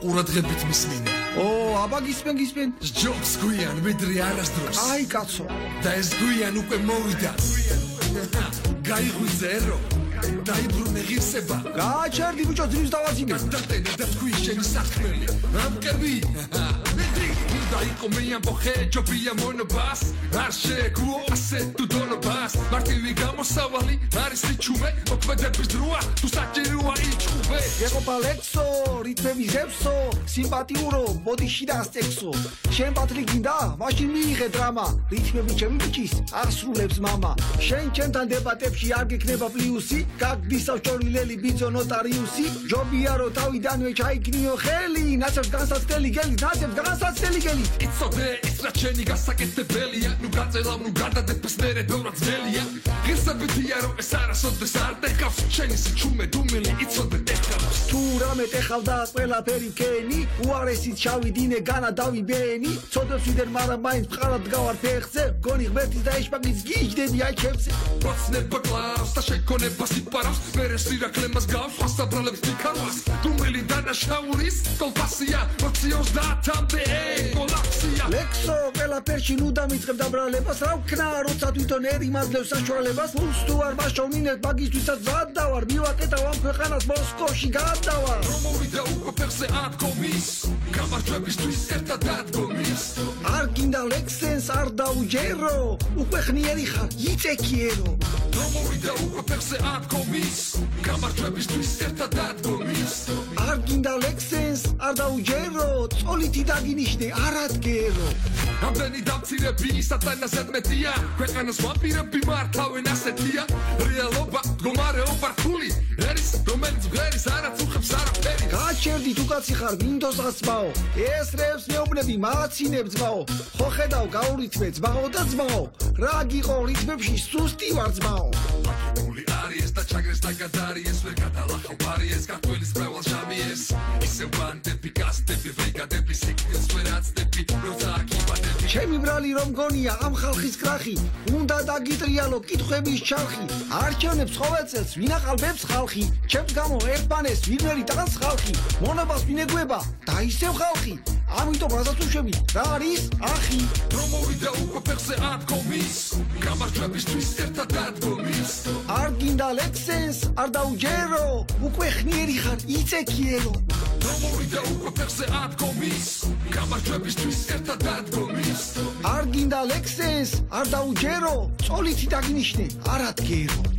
ყურადღებით მისმინე. აბა გისმენ. ჯობს გვიან, ვიდრე არასდროს. აი კაცო. და ეს გვიან უკვე მოვიდა. გაიღვიძე ერო. დაიბრუნე ღირსება. გააჩერდი ბიჭო ძრის დავაძინე. დატენე და თქვი შენი საქმელი. ამკები. დაიყო მე ამბოხე ჯობია მონობას. არ შეგუო ასე თუ დონობას. მარტივი გამოსავალი არის რიჩუმე. მოქმედების დროა თუ საჭიროა იჭუბე. ეყობა ლექსო, რიტმები ზევსო, სიმპათიურო, ბოდიში და ასტექსო. შენ პატრი გინდა? მაშინ მიიღე დრამა. რიტმები ჩემი ბიჭის ასრულებს მამა. შენ ჩემთან დებატებში არ გექნება პლუსი. გაგდი საჭორილელი ბიძო ნოტარიუსი. ჯობია რომ თავიდანვე ჩაიქნიო ხელი. ნაცებს განსაცდელი გელი, ნაცებს განსაცდელი გელი. იცოდე ის რაც შენი გასაკეთებელია. ნუ გაწელავ, ნუ გადადეფეს მერე ბევრად ძნელია. ღირსებითია რომ ეს არასოდეს არ დეკავს. შენი სიჩუმე დუმილი იცოდე ეხავს. თუ რამე ტეხავდა ყველაფერი მქენი. უარესით ჩავიდინე განა დავიბენი. ცოდებს ვიდერ მაგრამ მაინც მყარად გავარ ფეხზე. გონი ღმერთის და ეშპაგის გიჯდები აი ჩემზე. პროცნება კლავს და შეკონება სიპარავს. მერე სირაკლემას გავს ხასაბრალებს მიქარვას. დუმილი დანაშაურის კოლფასია 2030-მდე კოლაფსია. ლექსო ყველაფერში ნუ დამიწყებ დაბრალებას. რა ვქნა როცა თვითონ ერი მაძლევს საშუალებას. ფულს თუ არ მაშოვნინებ მაგისთვისაც ვადავარ. მივაკეტავ ამ ქვეყანას მოსკოვში გადავარ. რომ მოვიდა უკვე ფეხზე ათქომის. გამარჯვებისთვის ერთად დადგომის. არ გინდა ლექსენს არ დაუჯერო. უკვე ხნიერი ხარ იწეკიერო. რომ მოვიდა უკვე ფეხზე ათქომის. გამარჯვებისთვის ერთად დადგომის. არ გინდა ლექსენს არ დაუჯერო. წოლითი დაგინიშნე არადგერო. ამდენი დამცირები სატანას ეთმეტია. ქვეყანას ვამპირები მართავენ ასეთია. რეალობა მდგომარეობა რთული ერის რომელიც ღერის არაც უხებს არაფერი. გააჩერდი თუ კაცი ხარ მინდოს გასწმაო. ეს რევს მეუბნები მაცინებ ძმაო. ხო ხედავ გაურითმე ძმაო და ძმაო. რა გიყო რითმებში სუსტი ვარ ძმაო. მული არის და ჩაგრეს და გადარიეს ვერ გადალახავ ბარიეს ქართველის მრავალ შამიეს. ისევ ბანდები გასდები ბრიგადები სიკვდილს ვერ აცდები როცა აკიბადები. ჩემი ბრალი რომ გონია ამ ხალხის კრახი. უნდა დაგიტრიალო კითხვების ჩარხი. არჩევნებს ყოველწელს ვინ აყალბებს ხალხი. ჩემს გამო ერთმანეს ვინმერი ტანს ხალხი. მონობას ვინ ეგუება და ისევ ხალხი. ამიტომ რასაც უშვები რა არის ახი. რომ მოვიდა უკვე ფეხზე ათქომის. გამარჯვებისთვის ერთად დადგომის. არ გინდა ლექსენს არ დაუჯერო. უკვე ხნიერი ხარ იწეკიერო. რომ მოვიდა უკვე ფეხზე ათქომის. გამარჯვებისთვის ერთად დადგომის. არ გინდა ლექსენს არ დაუჯერო. წოლითი დაგინიშნე არადგერო.